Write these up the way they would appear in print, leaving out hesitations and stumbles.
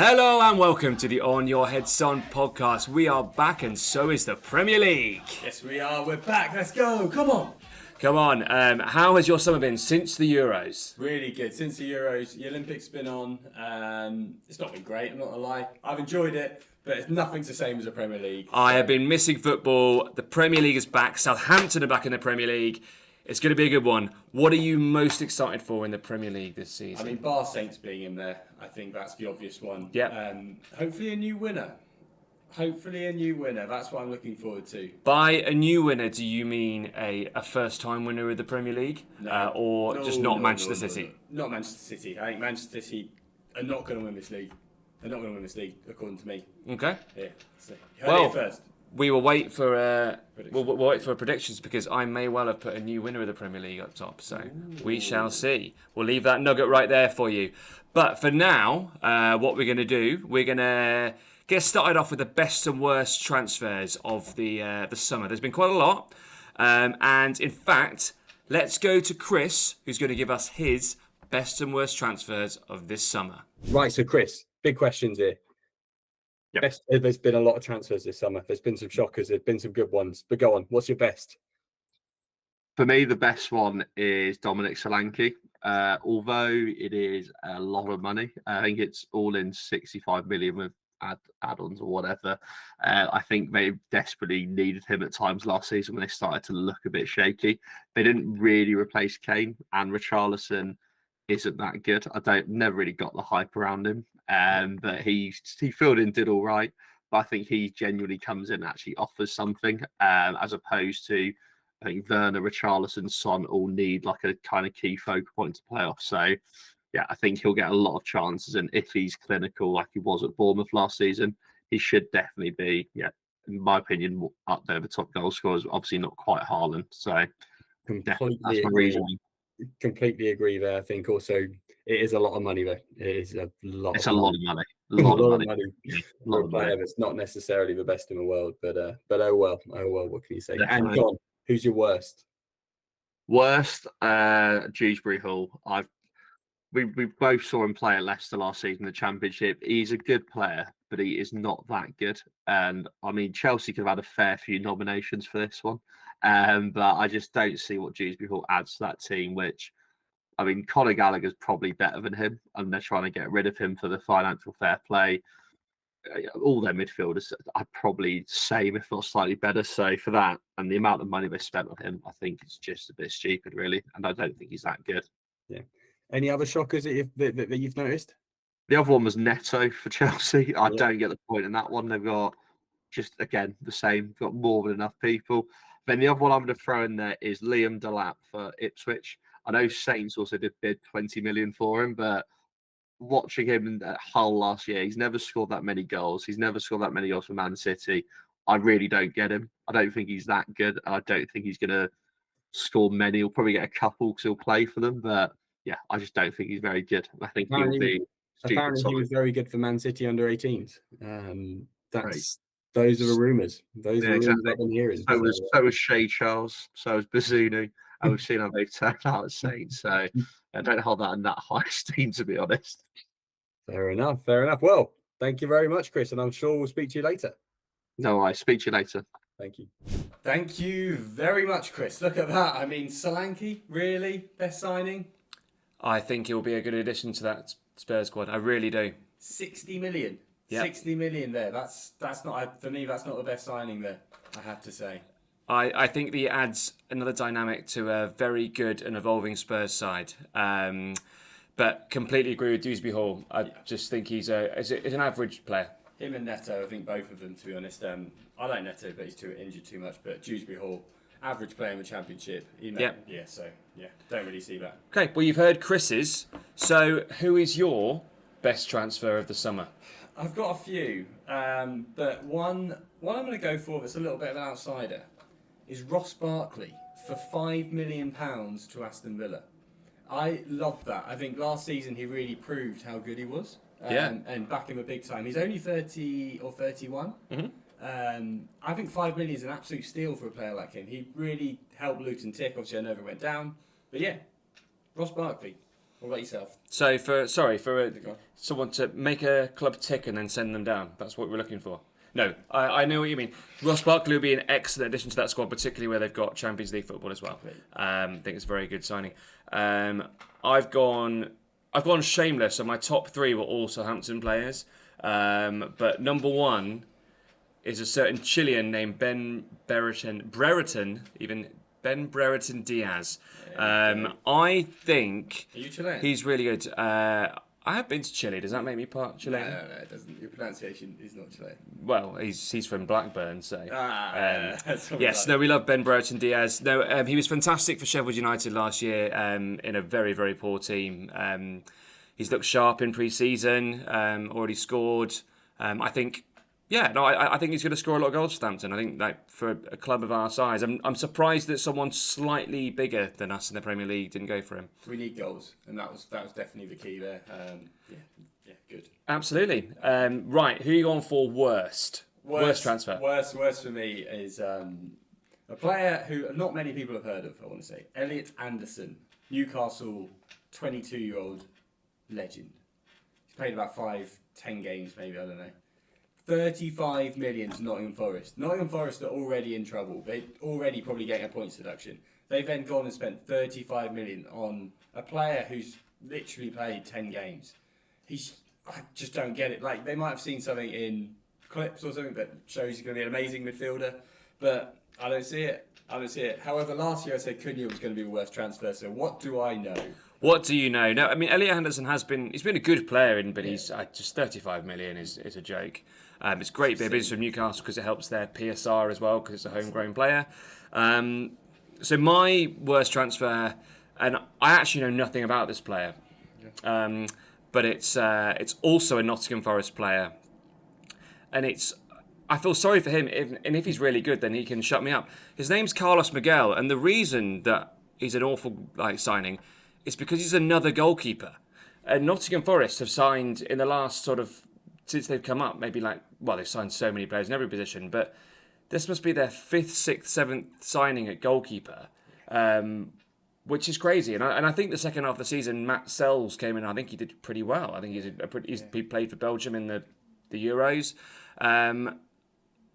Hello and welcome to the On Your Head Son podcast. We are back and so is the Premier League. Yes, we are. We're back. Let's go. Come on. Come on, how has your summer been since the Euros? Really good. Since the Euros, the Olympics been on. It's not been great, I'm not going to lie. I've enjoyed it, but it's nothing's the same as the Premier League. I have been missing football. The Premier League is back. Southampton are back in the Premier League. It's going to be a good one. What are you most excited for in the Premier League this season? I mean, bar Saints being in there, I think that's the obvious one. Yeah. Hopefully a new winner. That's what I'm looking forward to. By a new winner, do you mean a first-time winner of the Premier League? No. Just not Manchester City? No. Not Manchester City. I think Manchester City are not going to win this league. They're not going to win this league, according to me. Okay. Yeah. So, you heard it first. We will wait for we'll wait for predictions because I may well have put a new winner of the Premier League up top. So we shall see. We'll leave that nugget right there for you. But for now, what we're going to do, we're going to get started off with the best and worst transfers of the summer. There's been quite a lot, and in fact, let's go to Chris, who's going to give us his best and worst transfers of this summer. Right, so Chris, big questions here. Yep. There's been a lot of transfers this summer. There's been some shockers. There's been some good ones. But go on, what's your best? For me, the best one is Dominic Solanke. Although it is a lot of money, I think it's all in 65 million with add-ons or whatever. I think they desperately needed him at times last season when they started to look a bit shaky. They didn't really replace Kane, and Richarlison isn't that good. Never really got the hype around him. But he filled in, did all right. But I think he genuinely comes in and actually offers something, as opposed to, I think Werner, Richarlison, Son all need like a kind of key focal point to play off. So, yeah, I think he'll get a lot of chances. And if he's clinical like he was at Bournemouth last season, he should definitely be, in my opinion, up there the top goal scorers. Obviously not quite Haaland. So, that's my reasoning. Completely agree there. I think also it is a lot of money though. It is a lot. It's a lot of money. A lot of money for a player that's not necessarily the best in the world. But oh well. What can you say? Definitely. And John, who's your worst? Worst, Dewsbury Hall. We both saw him play at Leicester last season in the Championship. He's a good player, but he is not that good. And I mean, Chelsea could have had a fair few nominations for this one. But I just don't see what Dewsbury Hall adds to that team, which, I mean, Conor Gallagher's probably better than him, and they're trying to get rid of him for the financial fair play. All their midfielders are probably same, if not slightly better. So for that, and the amount of money they spent on him, I think it's just a bit stupid, really. And I don't think he's that good. Yeah. Any other shockers that you've noticed? The other one was Neto for Chelsea. I don't get the point in that one. They've got just, again, the same. Got more than enough people. Then the other one I'm going to throw in there is Liam Delap for Ipswich. I know Saints also did bid 20 million for him, but watching him at Hull last year, he's never scored that many goals. He's never scored that many goals for Man City. I really don't get him. I don't think he's that good. And I don't think he's going to score many. He'll probably get a couple because he'll play for them. But yeah, I just don't think he's very good. I think he'll be apparently he was very good for Man City under 18s. Those are the rumours. Those are the rumours I've been hearing. So was Shea Charles. So was Bazunu. And we've seen how they've turned out at Saints. So I don't hold that in that high esteem, to be honest. Fair enough. Well, thank you very much, Chris. And I'm sure we'll speak to you later. No, I speak to you later. Thank you. Thank you very much, Chris. Look at that. I mean, Solanke, really? Best signing? I think he'll be a good addition to that Spurs squad. I really do. 60 million. Yep. 60 million there. That's not, for me, that's not the best signing there, I have to say. I think he adds another dynamic to a very good and evolving Spurs side. But completely agree with Dewsbury Hall. I just think he's an average player. Him and Neto, I think both of them, to be honest. I like Neto, but he's too injured too much. But Dewsbury Hall, average player in the Championship. Don't really see that. Okay, well, you've heard Chris's. So who is your best transfer of the summer? I've got a few, but one I'm going to go for that's a little bit of an outsider is Ross Barkley for £5 million to Aston Villa. I love that. I think last season he really proved how good he was. And back him a big time. He's only 30 or 31. Mm-hmm. I think 5 million is an absolute steal for a player like him. He really helped Luton tick. Obviously, I know it went down. But yeah, Ross Barkley. What about yourself? So for Go on. someone to make a club tick and then send them down. That's what we're looking for. No, I know what you mean. Ross Barkley will be an excellent addition to that squad, particularly where they've got Champions League football as well. I think it's a very good signing. I've gone shameless, so my top 3 were all Southampton players. But number 1 is a certain Chilean named Ben Brereton Diaz. I think Are you Chilean? he's really good. I have been to Chile. Does that make me part Chilean? No, it doesn't. Your pronunciation is not Chilean. Well, he's from Blackburn, so. That's what Yes, we no, like. we love Ben Brereton Diaz. No, he was fantastic for Sheffield United last year in a very, very poor team. He's looked sharp in pre-season, already scored. I think he's going to score a lot of goals for Southampton. I think for a club of our size, I'm surprised that someone slightly bigger than us in the Premier League didn't go for him. We need goals, and that was definitely the key there. Yeah, good. Absolutely. Right, who are you going for worst? Worst transfer. Worst for me is a player who not many people have heard of, I want to say. Elliot Anderson, Newcastle, 22-year-old legend. He's played about 5-10 games maybe, I don't know. 35 million to Nottingham Forest. Nottingham Forest are already in trouble. They're already probably getting a points deduction. They've then gone and spent 35 million on a player who's literally played 10 games. I just don't get it. Like, they might have seen something in clips or something that shows he's going to be an amazing midfielder, but I don't see it. However, last year I said Cunha was going to be the worst transfer, so what do I know? What do you know? No, I mean, Elliot Anderson he's been a good player, but he's just 35 million is a joke. It's great bit of business from Newcastle because it helps their PSR as well because it's a homegrown player. So my worst transfer, and I actually know nothing about this player, but it's also a Nottingham Forest player, and I feel sorry for him, and if he's really good, then he can shut me up. His name's Carlos Miguel, and the reason that he's an awful signing is because he's another goalkeeper. And Nottingham Forest have signed in the last since they've come up, they've signed so many players in every position, but this must be their 5th, 6th, 7th signing at goalkeeper, which is crazy. And I think the second half of the season, Matt Sells came in. I think he did pretty well. I think he played for Belgium in the Euros.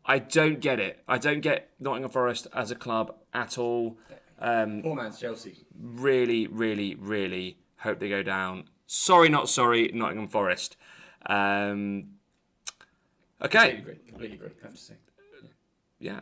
I don't get it. I don't get Nottingham Forest as a club at all. Poor man's Chelsea. Really, really, really hope they go down. Sorry, not sorry, Nottingham Forest. Okay. Completely agree. I have to say. Yeah.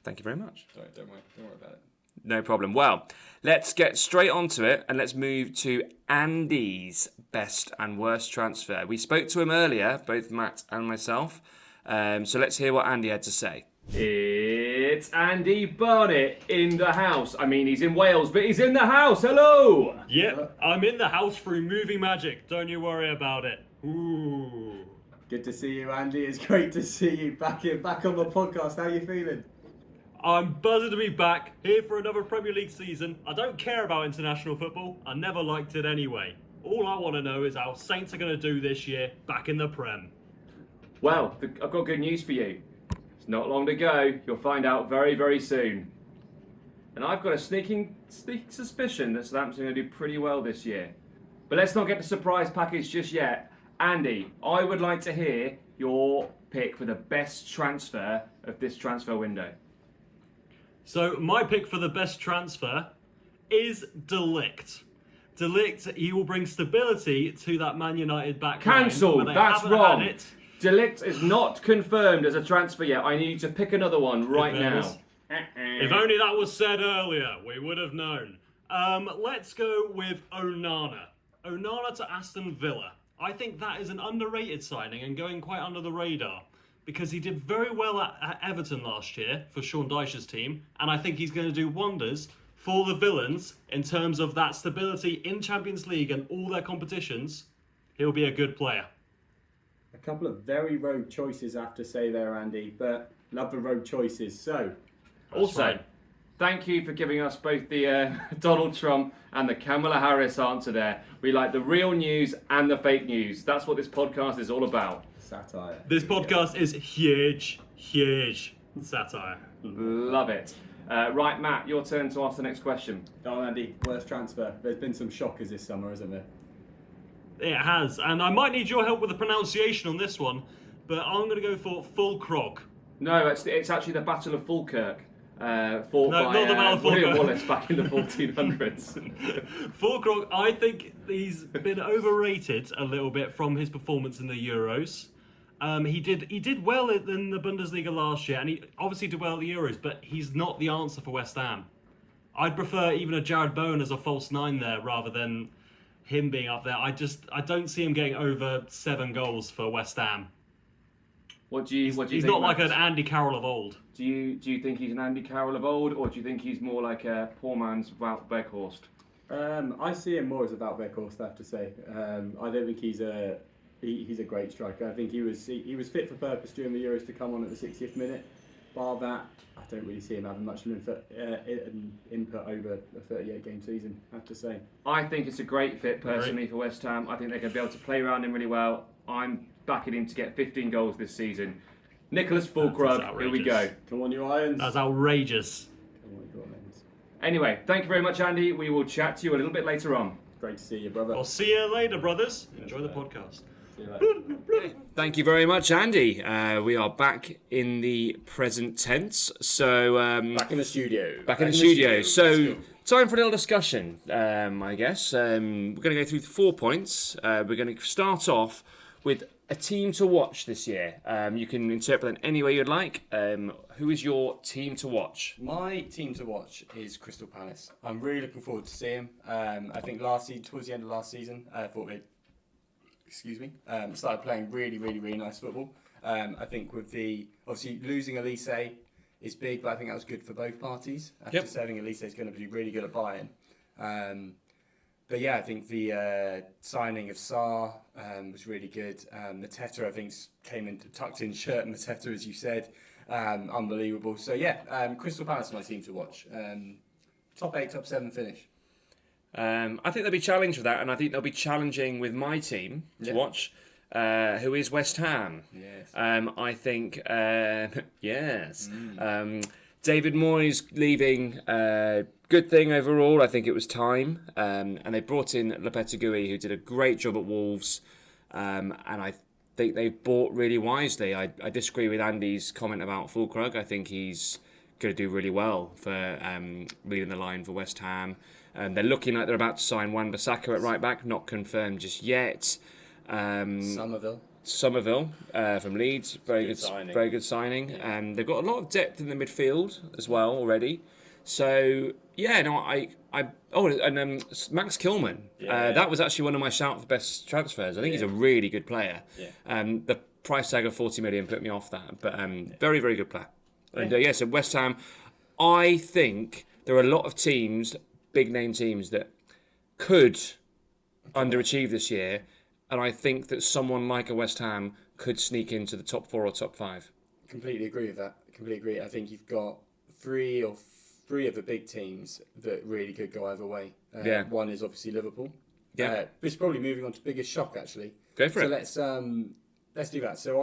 Thank you very much. Sorry, don't worry about it. No problem. Well, let's get straight onto it and let's move to Andy's best and worst transfer. We spoke to him earlier, both Matt and myself. So let's hear what Andy had to say. It's Andy Barnett in the house. I mean, he's in Wales, but he's in the house. Hello. Yep, I'm in the house through movie magic. Don't you worry about it. Ooh. Good to see you, Andy. It's great to see you back on the podcast. How are you feeling? I'm buzzing to be back here for another Premier League season. I don't care about international football. I never liked it anyway. All I want to know is how Saints are going to do this year back in the Prem. Well, I've got good news for you. It's not long to go. You'll find out very, very soon. And I've got a sneaking suspicion that Southampton are going to do pretty well this year. But let's not get the surprise package just yet. Andy, I would like to hear your pick for the best transfer of this transfer window. So my pick for the best transfer is De Ligt. De Ligt, he will bring stability to that Man United back line. Cancelled. That's wrong. De Ligt is not confirmed as a transfer yet. I need you to pick another one right now. If only that was said earlier, we would have known. Let's go with Onana. Onana to Aston Villa. I think that is an underrated signing and going quite under the radar because he did very well at Everton last year for Sean Dyche's team, and I think he's going to do wonders for the Villains in terms of that stability in Champions League and all their competitions. He'll be a good player. A couple of very rogue choices, I have to say there, Andy, but love the rogue choices. So, also, thank you for giving us both the Donald Trump and the Kamala Harris answer there. We like the real news and the fake news. That's what this podcast is all about. Satire. This podcast is huge satire. Love it. Right, Matt, your turn to ask the next question. Oh, Andy, worst transfer. There's been some shockers this summer, hasn't there? It has, and I might need your help with the pronunciation on this one, but I'm going to go for Fulkrog. No, it's actually the Battle of Falkirk. Fought No, by not the Battle of William Falkirk. Wallace back in the 1400s. Fulkrog, I think he's been overrated a little bit from his performance in the Euros. He did well in the Bundesliga last year, and he obviously did well at the Euros, but he's not the answer for West Ham. I'd prefer even a Jared Bowen as a false nine there rather than him being up there. I don't see him getting over 7 goals for West Ham. What do you He's think, not like Matt? an Andy Carroll of old. Do you think he's an Andy Carroll of old, or do you think he's more like a poor man's Wout Weghorst? I see him more as a Wout Weghorst, I have to say. I don't think he's a great striker. I think he was fit for purpose during the Euros to come on at the 60th minute. Bar that, I don't really see him having much input over a 38-game season, I have to say. I think it's a great fit personally for West Ham. I think they're going to be able to play around him really well. I'm backing him to get 15 goals this season. Nicholas Fulkrug, here we go. Come on, you Irons. That's outrageous. Come on, you Irons. Anyway, thank you very much, Andy. We will chat to you a little bit later on. Great to see you, brother. I'll see you later, brothers. Enjoy the podcast. See you later. Thank you very much, Andy. We are back in the present tense. So Back in the studio. back in the studio. So time for a little discussion, I guess. We're going to go through 4 points. We're going to start off with a team to watch this year. You can interpret that any way you'd like. Who is your team to watch? My team to watch is Crystal Palace. I'm really looking forward to seeing them. I think towards the end of last season, I thought they started playing really, really, really nice football. I think with obviously losing Elise is big, but I think that was good for both parties. After saying Elise is going to be really good at Bayern. But yeah, I think the signing of Sarr was really good. Mateta, I think, came into tucked in shirt. Mateta, as you said, unbelievable. So yeah, Crystal Palace is my team to watch. Top 8, top 7 finish. I think they'll be challenged for that, and I think they'll be challenging with my team to watch, who is West Ham. Yes. I think, yes. David Moyes leaving, good thing overall. I think it was time. And they brought in Lopetegui, who did a great job at Wolves. And I think they bought really wisely. I disagree with Andy's comment about Fulkrug. I think he's going to do really well for leading the line for West Ham. They're looking like they're about to sign Wan-Bissaka at right back, not confirmed just yet. Somerville from Leeds, very good signing. And they've got a lot of depth in the midfield as well already. So yeah, no, Max Kilman. That was actually one of my shout for best transfers. I think he's a really good player. The price tag of 40 million put me off that, but very, very good player. And so West Ham, I think there are a lot of teams, big name teams, that could underachieve this year. And I think that someone like a West Ham could sneak into the top 4 or top 5. Completely agree with that. Completely agree. I think you've got three of the big teams that really could go either way. One is obviously Liverpool. It's probably moving on to biggest shock actually. Go for it. Let's do that. So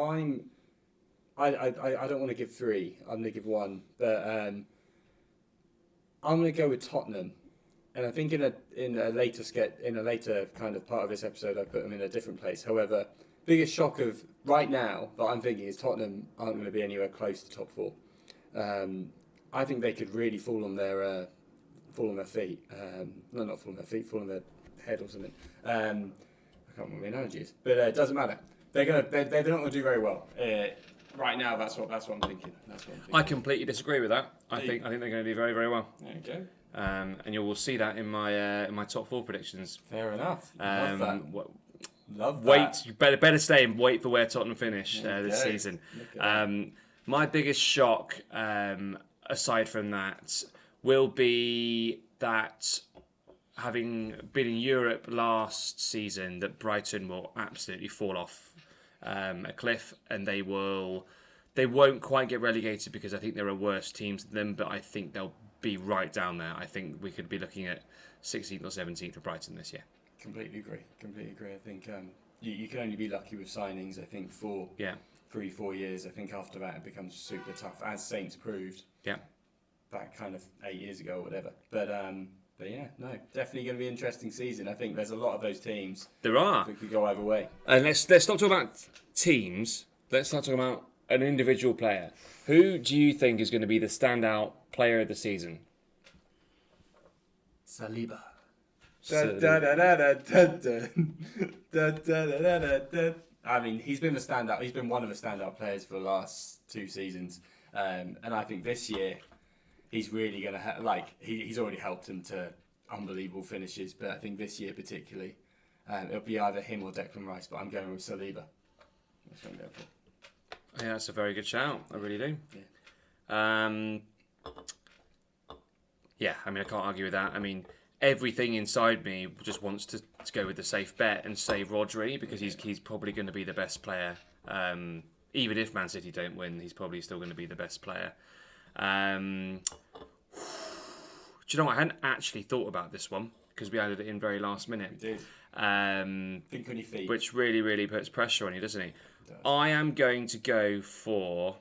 I don't want to give 3. I'm going to give 1, but I'm going to go with Tottenham. And I think in a later kind of part of this episode, I put them in a different place. However, biggest shock of right now that I'm thinking is Tottenham aren't going to be anywhere close to top 4. I think they could really fall on their feet. Not fall on their feet, fall on their head or something. I can't remember what the analogy is, but it doesn't matter. They're not going to do very well. Right now, that's what I'm thinking. I completely disagree with that. I think they're going to do very, very well. There you go. And you will see that in my top 4 predictions. Fair enough. Love that. Love that. Wait, you better stay and wait for where Tottenham finish this season. My biggest shock, aside from that, will be that having been in Europe last season, that Brighton will absolutely fall off a cliff, and they won't quite get relegated because I think there are worse teams than them, but I think they'll be right down there. I think we could be looking at 16th or 17th for Brighton this year. Completely agree. I think you can only be lucky with signings, I think, for 3-4 years. I think after that it becomes super tough, as Saints proved. Yeah. that kind of 8 years ago or whatever. But yeah, no, definitely going to be an interesting season. I think there's a lot of those teams There are. that could go either way. And let's stop talking about teams. Let's start talking about an individual player. Who do you think is going to be the standout player of the season? Saliba. I mean, he's been the standout. He's been one of the standout players for the last 2 seasons, and I think this year he's really going to he's already helped them to unbelievable finishes. But I think this year particularly, it'll be either him or Declan Rice. But I'm going with Saliba. That's what I'm going for. Yeah, that's a very good shout. I really do. Yeah, I mean, I can't argue with that. I mean, everything inside me just wants to go with the safe bet and say Rodri, because he's probably going to be the best player. Even if Man City don't win, he's probably still going to be the best player. Do you know what? I hadn't actually thought about this one because we added it in very last minute. Dude, think on your feet. Which really, really puts pressure on you, doesn't he? I am going to go for...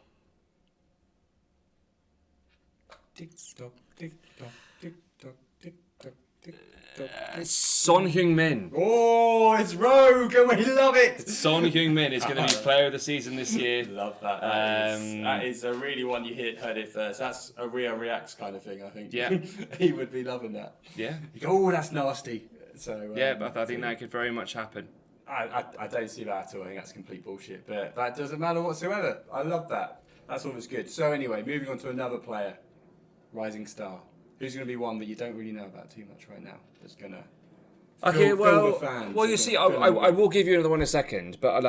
Tick tock, tick tock, tick tock, tick tock, tick tock. Son Heung-min. Oh, it's Rogue, and we love it. Son Heung-min is going to be player of the season this year. Love that. That is a really one you heard it first. That's a Rio Reacts kind of thing, I think. Yeah. He would be loving that. Yeah. You go, oh, that's nasty. So Yeah, but I think that could very much happen. I don't see that at all. I think that's complete bullshit. But that doesn't matter whatsoever. I love that. That's always good. So anyway, moving on to another player, Rising Star. Who's going to be one that you don't really know about too much right now? That's going to Okay, fill the fans. you see, I will give you another one in a second, but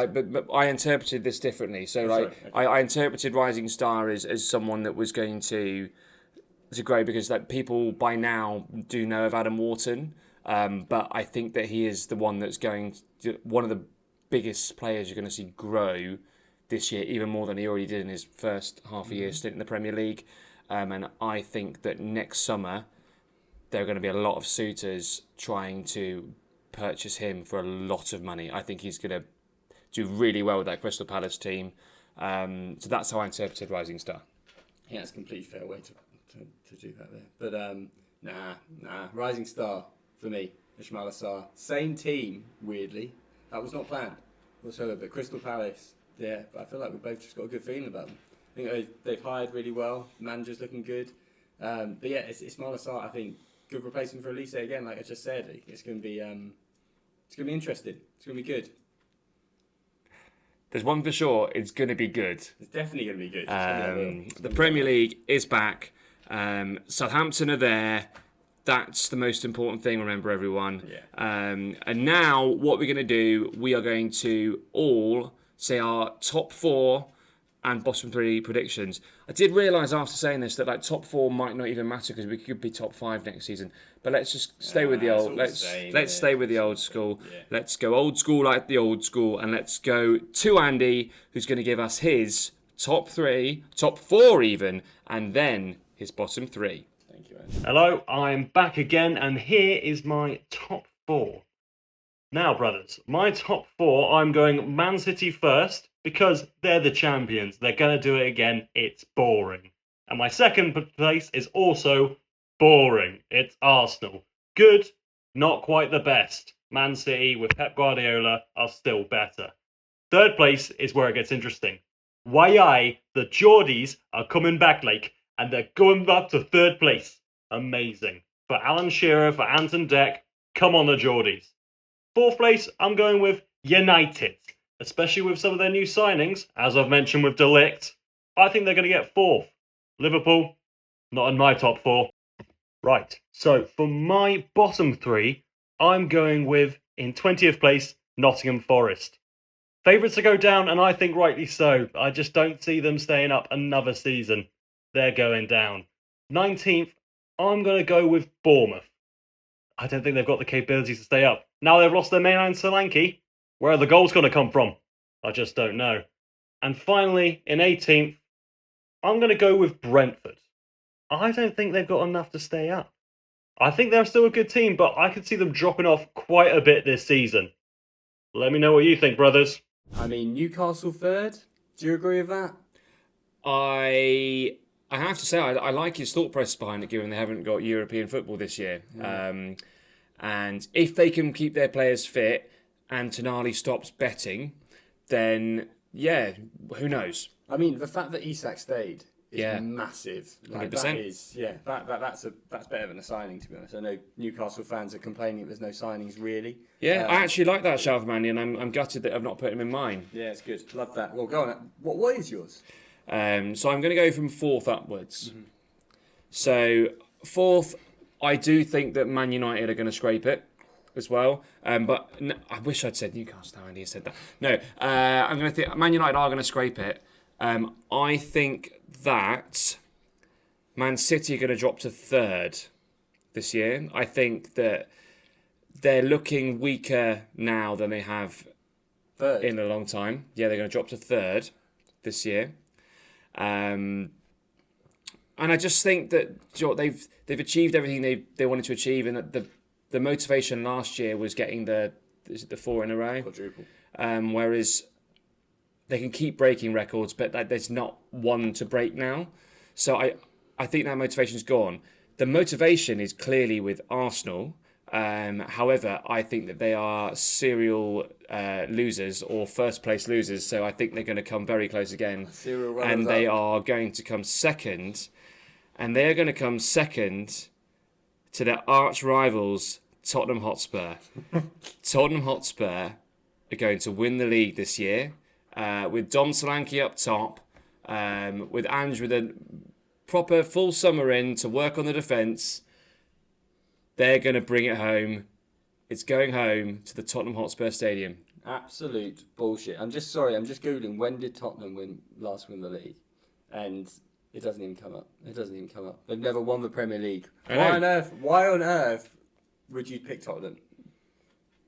I interpreted this differently. So Sorry, okay. I interpreted Rising Star as someone that was going to grow, because people by now do know of Adam Wharton, but I think that he is the one that's one of the biggest players you're going to see grow this year, even more than he already did in his first half a year stint in the Premier League. And I think that next summer there are going to be a lot of suitors trying to purchase him for a lot of money. I think he's going to do really well with that Crystal Palace team. So that's how I interpreted Rising Star. Yeah, it's a completely fair way to do that there. But nah. Rising Star for me, Ismail Assar. Same team, weirdly. That was not planned whatsoever. But Crystal Palace, yeah, I feel like we've both just got a good feeling about them. I think they've hired really well. Manager's looking good. But yeah, it's Ismail Assar. I think good replacement for Elise again. Like I just said, it's going to be interesting. It's going to be good. There's one for sure. It's going to be good. It's definitely going to be good. The Premier League is back. Southampton are there. That's the most important thing, remember, everyone. Yeah. And now what we're going to do, we are going to all say our top 4 and bottom 3 predictions. I did realise after saying this that top 4 might not even matter because we could be top 5 next season. But let's just stay with the old. Let's stay with the old school. Yeah. Let's go old school like the old school, and let's go to Andy, who's going to give us his top 3, top 4 even, and then his bottom 3. Thank you, Andy. Hello, I'm back again, and here is my top 4. Now, brothers, my top 4, I'm going Man City first, because they're the champions. They're going to do it again. It's boring. And my second place is also boring. It's Arsenal. Good, not quite the best. Man City with Pep Guardiola are still better. Third place is where it gets interesting. The Geordies are coming back, and they're going up to third place. Amazing. For Alan Shearer, for Anton Deck, come on the Geordies. Fourth place, I'm going with United. Especially with some of their new signings, as I've mentioned with De Ligt. I think they're going to get 4th. Liverpool, not in my top 4. Right, so for my bottom 3, I'm going with, in 20th place, Nottingham Forest. Favourites to go down, and I think rightly so. I just don't see them staying up another season. They're going down. 19th, I'm going to go with Bournemouth. I don't think they've got the capabilities to stay up. Now they've lost their main man Solanke. Where are the goals going to come from? I just don't know. And finally, in 18th, I'm going to go with Brentford. I don't think they've got enough to stay up. I think they're still a good team, but I could see them dropping off quite a bit this season. Let me know what you think, brothers. I mean, Newcastle third. Do you agree with that? I I have to say, I like his thought process behind it, given they haven't got European football this year. And if they can keep their players fit and Tonali stops betting, then, yeah, who knows? I mean, the fact that Isak stayed is Yeah. massive. Like, 100%. that is, that's better than a signing, to be honest. I know Newcastle fans are complaining that there's no signings, really. Yeah, I actually like that shout of Mandy, and I'm gutted that I've not put him in mine. Yeah, it's good. Love that. Well, go on. What is yours? So I'm going to go from fourth upwards. So fourth, I do think that Man United are going to scrape it as well. But I wish I'd said Newcastle. Now Andy said that. No, I'm going to think Man United are going to scrape it. I think that Man City are going to drop to third this year. I think that they're looking weaker now than they have Third. in a long time. Yeah, they're going to drop to third this year. And I just think that they've achieved everything they wanted to achieve, and that the motivation last year was getting the 4 in a row. Quadruple. Whereas they can keep breaking records, but there's not one to break now. So I think that motivation's gone. The motivation is clearly with Arsenal. However, I think that they are serial losers or first place losers. So I think they're going to come very close again. Serial runners And they up. are going to come second. And they are going to come second to their arch rivals, Tottenham Hotspur. Tottenham Hotspur are going to win the league this year with Dom Solanke up top, with Ange with a proper full summer in to work on the defence. They're going to bring it home. It's going home to the Tottenham Hotspur Stadium. Absolute bullshit. I'm just Googling when did Tottenham last win the league? And it doesn't even come up. They've never won the Premier League. I know. Why on earth would you pick Tottenham?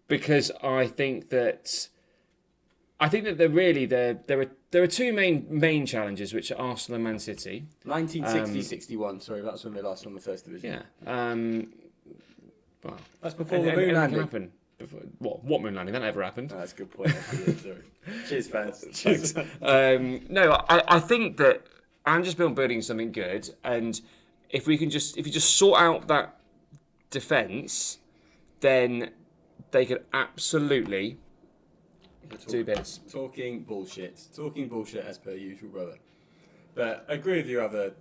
Because I think that there are two main challenges, which are Arsenal and Man City. 1960-61, sorry, that's when they last won the first division. Yeah. Well, That's before the moon anything can landing. happen. Before, what moon landing? That never happened. Oh, that's a good point. Actually. Sorry. Cheers, fans. Cheers. No, I think that Ange's been building something good, and if you just sort out that defence, then they could absolutely do bits. Talking bullshit as per usual, brother. But I agree with your other,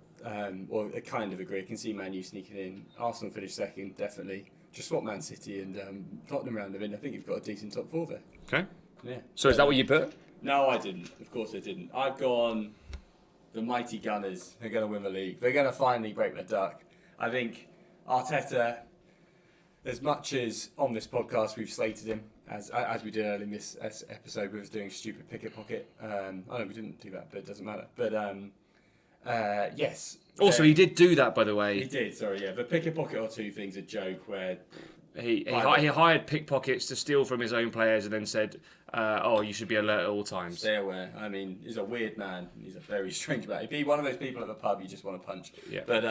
or I kind of agree. I can see Man U sneaking in. Arsenal finished second, definitely. Just swap Man City and Tottenham round them in. I think you've got a decent top four there. Okay. Yeah. So is that what you put? No, I didn't. Of course I didn't. I've gone the mighty Gunners. They're going to win the league. They're going to finally break their duck. I think Arteta, as much as on this podcast we've slated him, as we did earlier in this episode, we was doing stupid picket pocket. I know we didn't do that, but it doesn't matter. But yes. Also, he did do that, by the way. He did, sorry, yeah. The picket pocket or two thing's a joke where He hired pickpockets to steal from his own players and then said, you should be alert at all times. stay aware. I mean, he's a weird man. He's a very strange man. He'd be one of those people at the pub you just want to punch. Yeah. But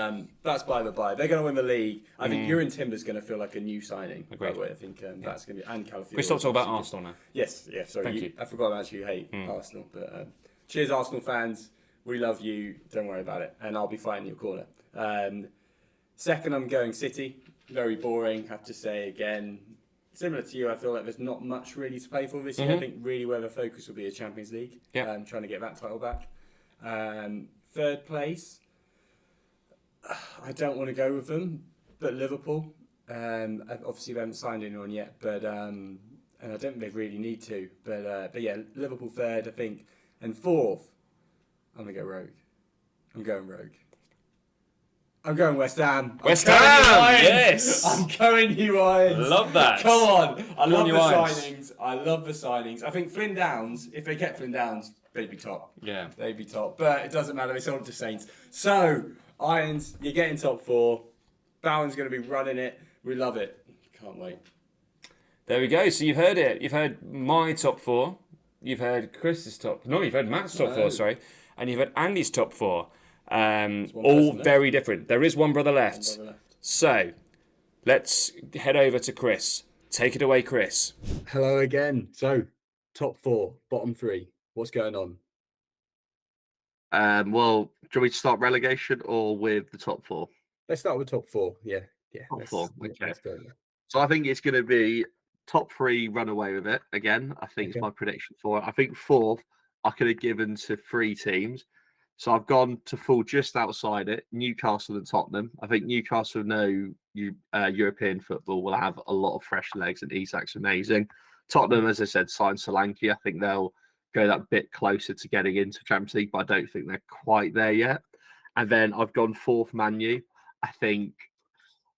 that's by the by. They're going to win the league. I think Kieran Timber's going to feel like a new signing. By Agreed. the way, I think that's going to be and Calafiori. Can we stop talking about Arsenal now? Yes, yeah. Sorry, Thank you. I forgot how much you hate Arsenal. But cheers, Arsenal fans. We love you. Don't worry about it. And I'll be fighting your corner. Second, I'm going City. Very boring, have to say again. Similar to you, I feel like there's not much really to play for this year. I think really where the focus will be is Champions League. Yeah. Trying to get that title back. Third place, I don't want to go with them, but Liverpool. Obviously, they haven't signed anyone yet, but and I don't think they really need to. But yeah, Liverpool third, I think, and fourth, I'm gonna go Rogue. I'm going Rogue. I'm going West Ham. West I'm going Ham, you Irons. yes. I'm going you Irons. Love that. Come on. I Come love on, the you Irons. signings. I love the signings. I think Flynn Downs, if they kept Flynn Downs, they'd be top. Yeah. They'd be top. But it doesn't matter. They sold it to Saints. So, Irons, you're getting top four. Bowen's going to be running it. We love it. Can't wait. There we go. So you've heard it. You've heard my top four. You've heard Chris's top. No, you've heard Matt's top four, sorry. And you've heard Andy's top four. All person left. very different. There is one brother left. One brother left. So let's head over to Chris. Take it away, Chris. Hello again. So, top four, bottom three. What's going on? Well, you want me to start relegation or with the top four? Let's start with top four. Yeah. Top four. Okay. Let's go. So I think it's going to be top three run away with it again. I think it's my prediction for it. I think fourth I could have given to three teams. So I've gone to fall just outside it, Newcastle and Tottenham. I think Newcastle know European football will have a lot of fresh legs, and Isak's amazing. Tottenham, as I said, signed Solanke. I think they'll go that bit closer to getting into Champions League, but I don't think they're quite there yet. And then I've gone fourth, Man U. I think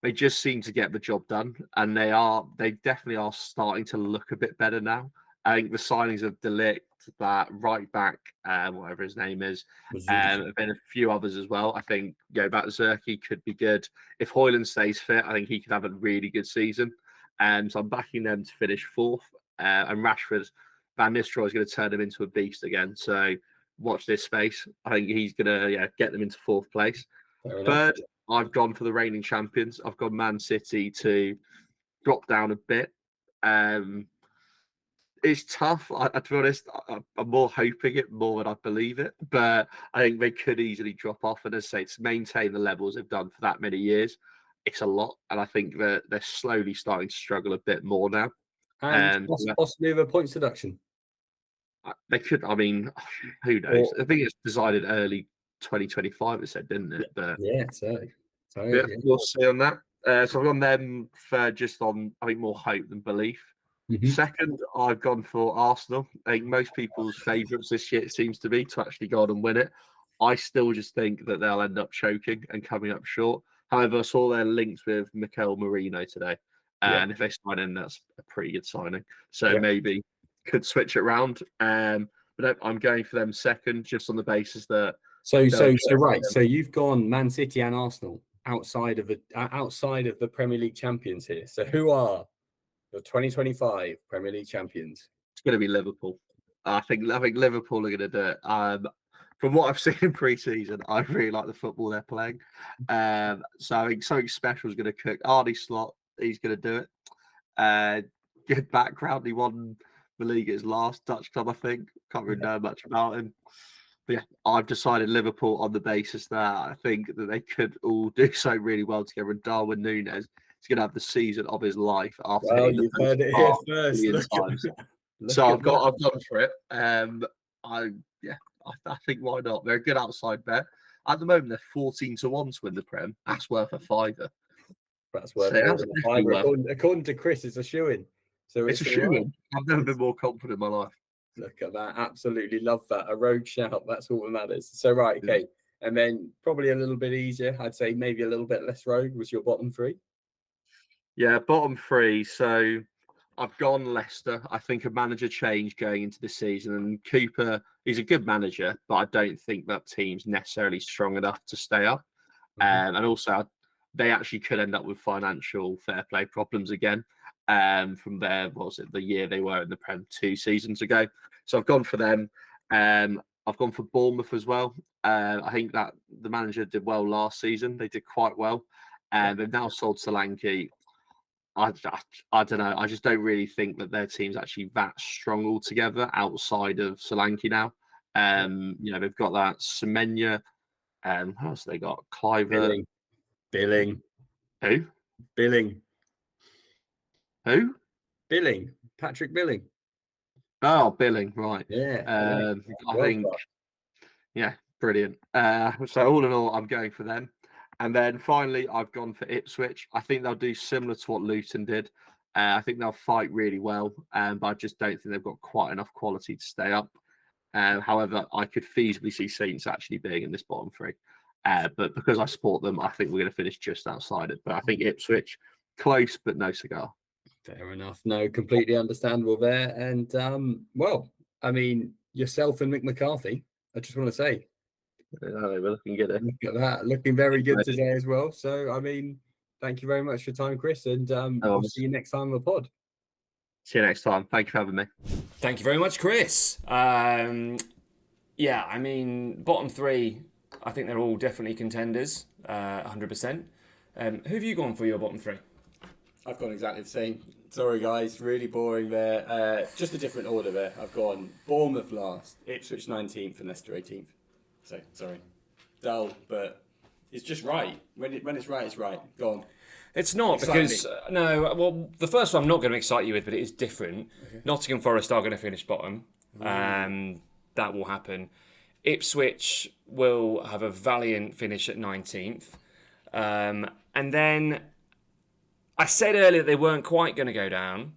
they just seem to get the job done, and they definitely are starting to look a bit better now. I think the signings of De Ligt, that right back, whatever his name is, and then a few others as well. I think that Zerke could be good. If Højlund stays fit, I think he could have a really good season. So I'm backing them to finish fourth. And Rashford, Van Nistelrooy is going to turn him into a beast again. So watch this space. I think he's going to get them into fourth place. Third, I've gone for the reigning champions. I've got Man City to drop down a bit. It's tough. To be honest, I'm more hoping it more than I believe it. But I think they could easily drop off. And as I say, to maintain the levels they've done for that many years, it's a lot. And I think they're slowly starting to struggle a bit more now. And possibly with a points deduction. They could. I mean, who knows? I think it's decided early 2025. It said, didn't it? But we'll see on that. So I've gone them third, just on I think more hope than belief. Mm-hmm. Second, I've gone for Arsenal. I think most people's favourites this year seems to be to actually go on and win it. I still just think that they'll end up choking and coming up short. However, I saw their links with Mikel Merino today. And if they sign in, that's a pretty good signing. So maybe could switch it around. But I'm going for them second, just on the basis that. So you've gone Man City and Arsenal outside of the Premier League champions here. So who are your 2025 Premier League champions? It's going to be Liverpool. I think Liverpool are going to do it. From what I've seen in pre-season, I really like the football they're playing. So I think something special is going to cook. Arne Slot, he's going to do it. Good background. He won the league at his last Dutch club, I think. Can't really know much about him. But I've decided Liverpool on the basis that I think that they could all do so really well together. And Darwin Núñez is going to have the season of his life after you've heard it here first. So I've gone for it. I think why not? They're a good outside bet. At the moment, they're 14-1 to win the Prem. That's worth a fiver. That's worth a fiver. According to Chris, it's a shoe-in. So it's a shoe-in. I've never been more confident in my life. Look at that. Absolutely love that. A rogue shout. That's all that matters. So, right, okay. And then probably a little bit easier. I'd say maybe a little bit less rogue was your bottom three. Yeah, bottom three. So I've gone Leicester. I think a manager change going into the season. And Cooper, he's a good manager, but I don't think that team's necessarily strong enough to stay up. And also, they actually could end up with financial fair play problems again. From the year they were in the Prem 2 seasons ago. So I've gone for them. I've gone for Bournemouth as well. I think that the manager did well last season. They did quite well. They've now sold Solanke. I don't know. I just don't really think that their team's actually that strong altogether outside of Solanke now. They've got that Semenya. Who else they got? Cliver. Billing. Who? Billing. Who? Billing. Patrick Billing. Oh, Billing, right. Yeah. I think, brilliant. So all in all, I'm going for them. And then finally, I've gone for Ipswich. I think they'll do similar to what Luton did. I think they'll fight really well, but I just don't think they've got quite enough quality to stay up. However, I could feasibly see Saints actually being in this bottom three. But because I support them, I think we're going to finish just outside it. But I think Ipswich, close, but no cigar. Fair enough. No, completely understandable there. And, yourself and Mick McCarthy, I just want to say. We're looking good. Look at that. Looking very good today as well. So, thank you very much for your time, Chris. And I'll see you next time on the pod. See you next time. Thank you for having me. Thank you very much, Chris. Bottom three, I think they're all definitely contenders, 100%. Who have you gone for your bottom three? I've gone exactly the same. Sorry, guys. Really boring there. Just a different order there. I've gone Bournemouth last, Ipswich 19th, and Leicester 18th. So, sorry. dull, but it's just right. When it's right, it's right. Go on. It's not Excite because me. no. Well, the first one I'm not going to excite you with, but it is different. Nottingham Forest are going to finish bottom. That will happen. Ipswich will have a valiant finish at 19th, and then I said earlier that they weren't quite going to go down,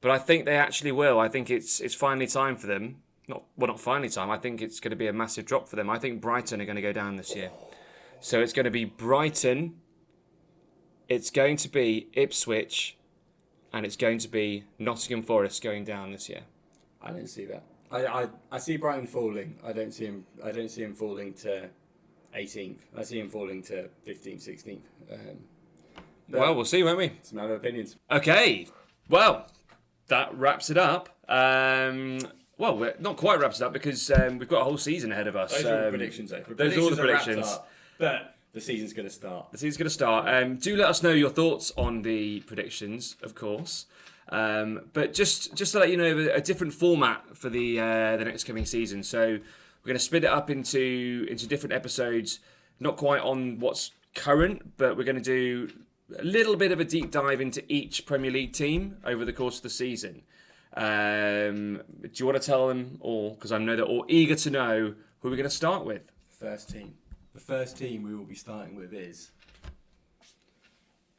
but I think they actually will. I think it's finally time for them. Not finally time. I think it's going to be a massive drop for them. I think Brighton are going to go down this year. So it's going to be Brighton. It's going to be Ipswich, and it's going to be Nottingham Forest going down this year. I don't see that. I see Brighton falling. I don't see him falling to 18th. I see him falling to 15th, 16th. Well, we'll see, won't we? It's a matter of opinions. Okay. Well, that wraps it up. Well, we're not quite wraps it up because we've got a whole season ahead of us. Those are all predictions, though. Those are all the are wrapped predictions. up, but the season's going to start. The season's going to start. Do let us know your thoughts on the predictions, of course. But just to let you know, a different format for the next coming season. So we're going to split it up into different episodes. Not quite on what's current, but we're going to do a little bit of a deep dive into each Premier League team over the course of the season. Do you want to tell them all? Because I know they're all eager to know who we're going to start with. First team. The first team we will be starting with is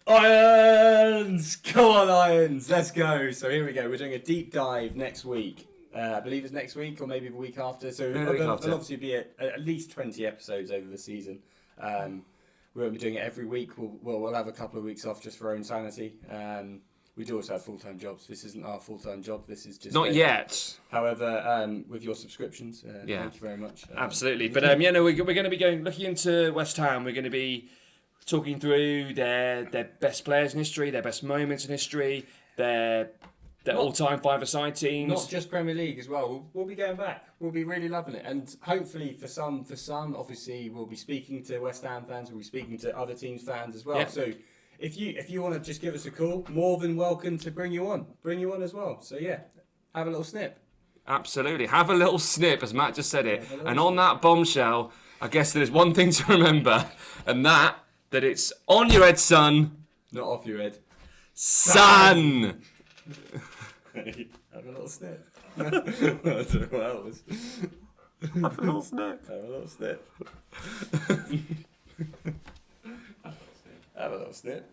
Irons! Come on, Irons! Let's go. So here we go. We're doing a deep dive next week. I believe it's next week or maybe the week after. So there'll obviously be at least 20 episodes over the season. We won't be doing it every week. We'll have a couple of weeks off just for our own sanity. We do also have full-time jobs. This isn't our full-time job. This is just Not yet. However, with your subscriptions, Yeah. thank you very much. Absolutely. But we're going to be looking into West Ham. We're going to be talking through their best players in history, their best moments in history, their all-time five-a-side teams. Not just Premier League as well. We'll be going back. We'll be really loving it, and hopefully for some, obviously we'll be speaking to West Ham fans. We'll be speaking to other teams' fans as well. Yeah. So if you want to just give us a call, more than welcome to bring you on as well. So yeah, have a little snip. Absolutely. Have a little snip, as Matt just said it. And on that bombshell, I guess there's one thing to remember, and that it's on your head, son. Not off your head. Son! Have a little snip. I don't know what else. Have a little snip. Have a little snip. Have a little snip.